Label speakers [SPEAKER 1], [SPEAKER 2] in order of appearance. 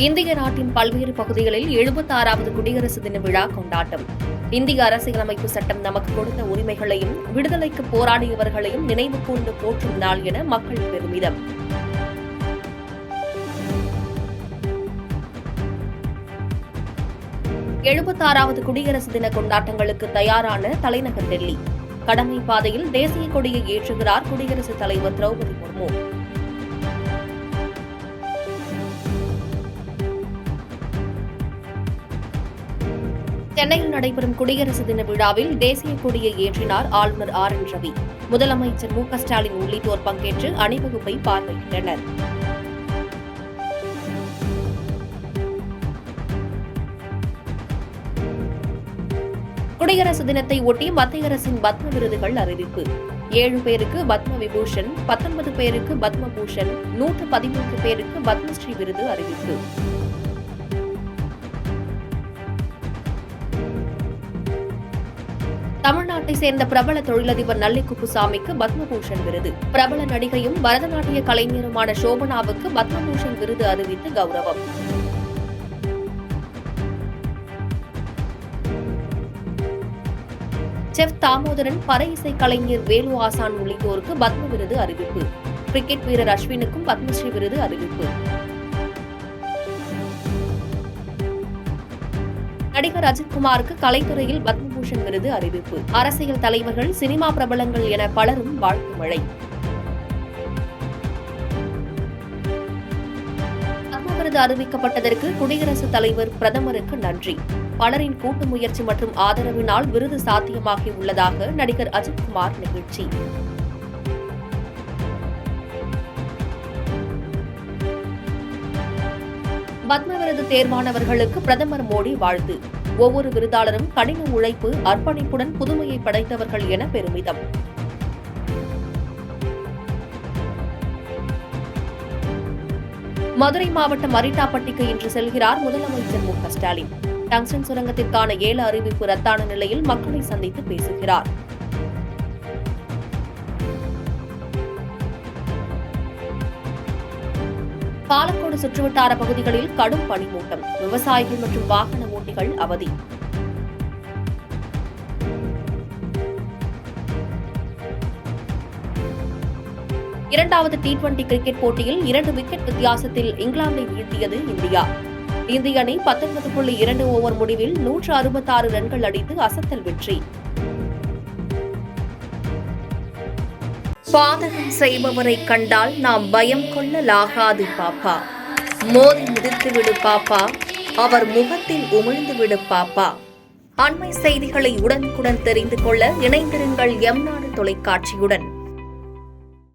[SPEAKER 1] இந்திய நாட்டின் பல்வேறு பகுதிகளில் 76வது குடியரசு தின விழா கொண்டாட்டம். இந்திய அரசியலமைப்பு சட்டம் நமக்கு கொடுத்த உரிமைகளையும் விடுதலைக்கு போராடியவர்களையும் நினைவு கூர்ந்து போற்றும் நாள் என மக்கள் பெருமிதம். எழுபத்தாறாவது குடியரசு தின கொண்டாட்டங்களுக்கு தயாரான தலைநகர் டெல்லி. கடமை பாதையில் தேசிய கொடியை ஏற்றுகிறார் குடியரசுத் தலைவர் திரௌபதி முர்மு. சென்னையில் நடைபெறும் குடியரசு தின விழாவில் தேசிய கொடியை ஏற்றினார் ஆளுநர் ஆர் என் ரவி. முதலமைச்சர் மு.க.ஸ்டாலின் உள்ளிட்டோர் பங்கேற்று அணிவகுப்பை பார்வையிட்டனர். குடியரசு தினத்தை ஒட்டி மத்திய அரசின் பத்ம விருதுகள் அறிவிப்பு. 7 பேருக்கு பத்ம விபூஷன், 19 பேருக்கு பத்ம பூஷன், 113 பேருக்கு பத்மஸ்ரீ விருது அறிவிப்பு. தமிழ்நாட்டை சேர்ந்த பிரபல தொழிலதிபர் நல்லி குப்புசாமிக்கு பத்மபூஷன் விருது. பிரபல நடிகையும் பரதநாட்டிய கலைஞருமான சோபனாவுக்கு பத்மபூஷன் விருது அறிவித்து கௌரவம். செஃப் தாமோதரன், பறை இசை கலைஞர் வேலு ஆசான் உள்ளிட்டோருக்கு பத்ம விருது அறிவிப்பு. கிரிக்கெட் வீரர் அஸ்வினுக்கும் பத்மஸ்ரீ விருது அறிவிப்பு. நடிகர் அஜித்குமாருக்கு கலைத்துறையில் பத்மபூஷன் விருது அறிவிப்பு. அரசியல் தலைவர்கள், சினிமா பிரபலங்கள் என பலரும் வாழ்த்து மழை. பத்ம விருது அறிவிக்கப்பட்டதற்கு குடியரசுத் தலைவர் பிரதமருக்கு நன்றி. பலரின் கூட்டு முயற்சி மற்றும் ஆதரவினால் விருது சாத்தியமாகி உள்ளதாக நடிகர் அஜித்குமார் நிகழ்ச்சி. பத்ம விருது தேர்வானவர்களுக்கு பிரதமர் மோடி வாழ்த்து. ஒவ்வொரு விருதாளரும் கடின உழைப்பு, அர்ப்பணிப்புடன் புதுமையை படைத்தவர்கள் என பெருமிதம். மதுரை மாவட்டம் அரிட்டாப்பட்டிக்கு இன்று செல்கிறார் முதலமைச்சர் மு.க.ஸ்டாலின். டங்ஸ்டன் சுரங்கத்திற்கான ஏல அறிவிப்பு ரத்தான நிலையில் மக்களை சந்தித்து பேசுகிறார். பாலக்கோடு சுற்றுவட்டார பகுதிகளில் கடும் பனிமூட்டம். விவசாயிகள் மற்றும் வாகன ஓட்டிகள் அவதி. இரண்டாவது T20 கிரிக்கெட் போட்டியில் 2 விக்கெட் வித்தியாசத்தில் இங்கிலாந்தை வீழ்த்தியது இந்தியா. இந்திய அணி 19.2 ஓவர் முடிவில் 166 ரன்கள் அடித்து அசத்தல் வெற்றி. பாதகம் செய்பவரை கண்டால் நாம் பயம் கொள்ளலாகாது பாப்பா. மோதி மிதித்துவிடு பாப்பா, அவர் முகத்தில் உமிழ்ந்துவிடு பாப்பா. அண்மை செய்திகளை உடனுக்குடன் தெரிந்து கொள்ள இணைந்திருங்கள் எம் நாடு தொலைக்காட்சியுடன்.